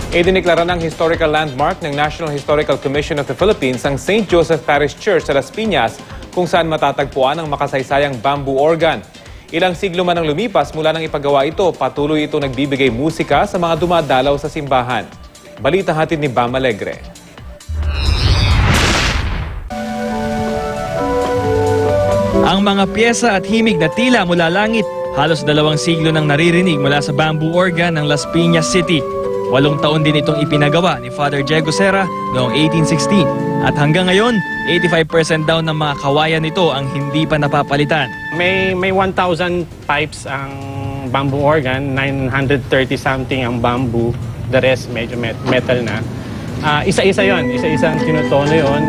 Idiniklara ng historical landmark ng National Historical Commission of the Philippines ang St. Joseph Parish Church sa Las Piñas kung saan matatagpuan ang makasaysayang bamboo organ. Ilang siglo man ang lumipas mula nang ipagawa ito, patuloy ito nagbibigay musika sa mga dumadalaw sa simbahan. Balita hatid ni Bam Alegre. Ang mga pyesa at himig na tila mula langit, halos 2 siglo nang naririnig mula sa bamboo organ ng Las Piñas City. 8 taon din itong ipinagawa ni Father Diego Serra noong 1816. At hanggang ngayon, 85% daw ng mga kawayan nito ang hindi pa napapalitan. May 1,000 pipes ang bamboo organ, 930 something ang bamboo, the rest medyo metal na. Isa-isa yon, isa-isang tinutono yon,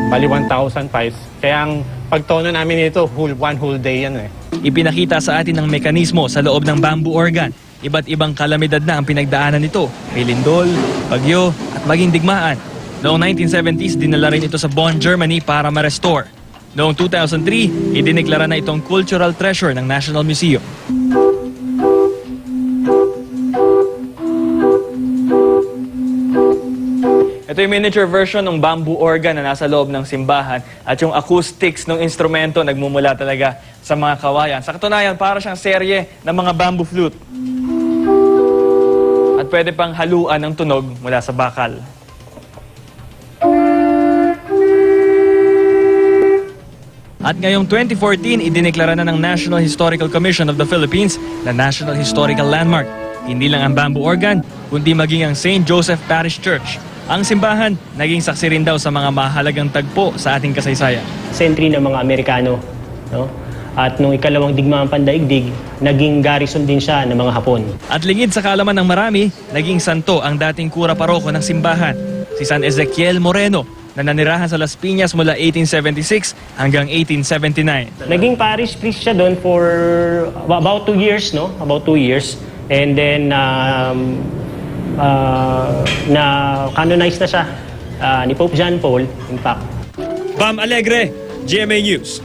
bali 1,000 pipes. Kaya ang pagtono namin ito, one whole day yan eh. Ipinakita sa atin ang mekanismo sa loob ng bamboo organ. Iba't ibang kalamidad na ang pinagdaanan nito. May lindol, bagyo at maging digmaan. Noong 1970s, dinala rin ito sa Bonn, Germany para ma-restore. Noong 2003, idineklara na itong cultural treasure ng National Museum. Ito yung miniature version ng bamboo organ na nasa loob ng simbahan at yung acoustics ng instrumento nagmumula talaga sa mga kawayan. Sa katunayan, para siyang serye ng mga bamboo flute. At pwede pang haluan ng tunog mula sa bakal. At ngayong 2014, idineklara na ng National Historical Commission of the Philippines na National Historical Landmark. Hindi lang ang bamboo organ, kundi maging ang St. Joseph Parish Church. Ang simbahan, naging saksi rin daw sa mga mahalagang tagpo sa ating kasaysayan. Sentry ng mga Amerikano, no? At nung ikalawang digmaang pandaigdig, naging garrison din siya ng mga Hapon. At lingid sa kaalaman ng marami, naging santo ang dating kura paroko ng simbahan, si San Ezequiel Moreno, na nanirahan sa Las Piñas mula 1876 hanggang 1879. Naging parish priest siya doon for about 2 years, no? About 2 years. And then, na-canonize na siya ni Pope John Paul, in fact. Bam Alegre, GMA News.